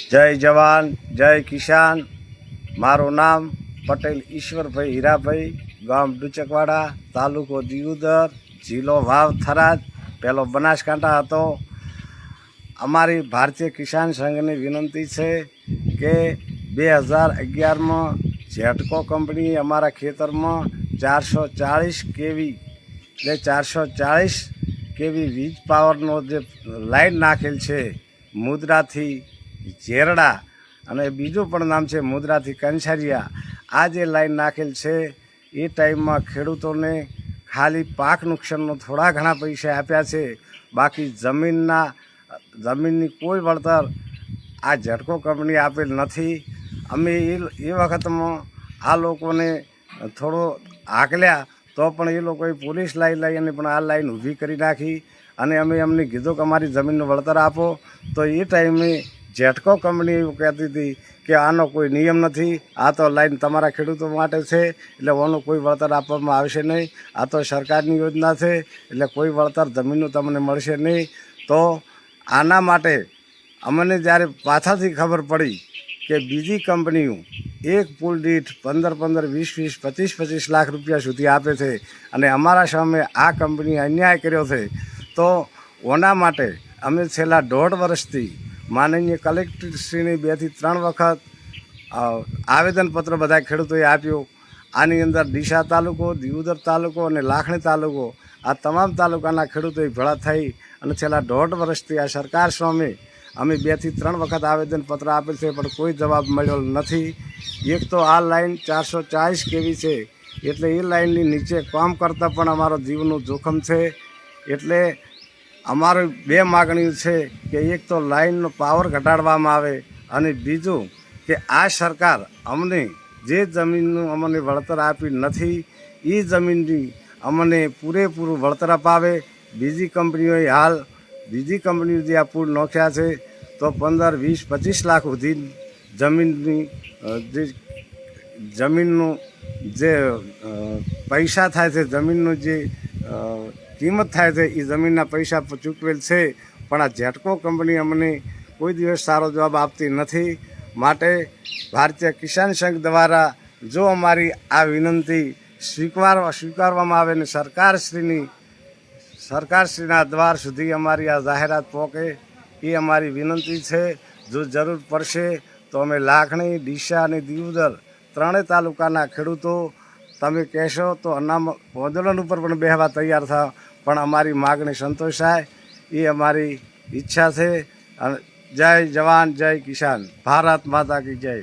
जय जवान जय किसान। मारू नाम पटेल ईश्वर भाई हीरा भाई, गाम डुचकवाड़ा, तालुको दियोदर, जिलो वाव थराद, पहलो बनासकांठा हतो। अमारी भारतीय किसान संघ ने विनंती है कि 2011 में जेटको कंपनी अमारा खेतर में 440 केवी 440 केवी वीज पावर नो जे लाइन नाखेल है मुद्रा थी जेरड़ा અને બીજું પણ નામ છે મુદ્રાથી કંછારિયા। આ જે લાઈન નાખેલ છે એ ટાઈમમાં ખેડૂતોને ખાલી પાક નુકસાનનો થોડા ઘણા પૈસા આપ્યા છે, બાકી જમીનની કોઈ વળતર આ ઝટકો કંપની આપેલ નથી। અમે એ વખતમાં આ લોકોને થોડો હાંકલ્યા તો પણ એ લોકોએ પોલીસ લાવીને પણ આ લાઈન ઊભી કરી નાખી અને અમે એમને કીધું કે અમારી જમીનનું વળતર આપો, તો એ ટાઈમે જેટકો કંપની એવું કહેતી હતી કે આનો કોઈ નિયમ નથી, આ તો લાઈન તમારા ખેડૂતો માટે છે એટલે આનું કોઈ વળતર આપવામાં આવશે નહીં, આ તો સરકારની યોજના છે એટલે કોઈ વળતર જમીનનું તમને મળશે નહીં। તો આના માટે અમને જ્યારે પાછળથી ખબર પડી કે બીજી કંપનીઓ એક પુલ દીઠ 15-15, 20-20, 25-25 લાખ રૂપિયા સુધી આપે છે અને અમારા સામે આ કંપનીએ અન્યાય કર્યો છે, તો ઓના માટે અમે છેલ્લા 1.5 વર્ષથી માનનીય કલેક્ટરશ્રીને 2 થી 3 વખત આવેદનપત્ર બધા ખેડૂતોએ આપ્યું। આની અંદર ડીસા તાલુકો, દિયોદર તાલુકો અને લાખણી તાલુકો આ તમામ તાલુકાના ખેડૂતોએ ભેળા થઈ અને છેલ્લા 1.5 વર્ષથી આ સરકાર સામે અમે 2 થી 3 વખત આવેદનપત્ર આપેલ છે પણ કોઈ જવાબ મળ્યો નથી। એક તો આ લાઈન 440 કેવી છે એટલે એ લાઈનની નીચે કામ કરતાં પણ અમારો જીવનું જોખમ છે। એટલે અમારી 2 માગણીઓ છે કે એક તો લાઈનનો પાવર ઘટાડવામાં આવે અને બીજું કે આ સરકાર અમને જે જમીનનું અમને વળતર આપી નથી એ જમીનની અમને પૂરેપૂરું વળતર અપાવે। બીજી કંપનીઓએ બીજી કંપનીઓ જે આ પુલ નાખ્યા છે તો 15, 20, 25 લાખ સુધી જમીનનું જે પૈસા થાય છે, જમીનનું જે કિંમત થાય છે એ જમીનના પૈસા ચૂકવેલ છે, પણ આ જેટકો કંપની અમને કોઈ દિવસ સારો જવાબ આપતી નથી। માટે ભારતીય કિસાન સંઘ દ્વારા જો અમારી આ વિનંતી સ્વીકારવામાં આવે ને સરકારશ્રીના દ્વાર સુધી અમારી આ જાહેરાત પહોંચે એ અમારી વિનંતી છે। જો જરૂર પડશે તો અમે લાખણી, ડીસા અને દિયોદર 3 તાલુકાના ખેડૂતો તમે કહેશો તો આંદોલન ઉપર પણ બેહવા તૈયાર થાવ, પણ અમારી માગણી સંતોષાય એ અમારી ઈચ્છા છે। જય જવાન જય કિસાન, ભારત માતા કી જય।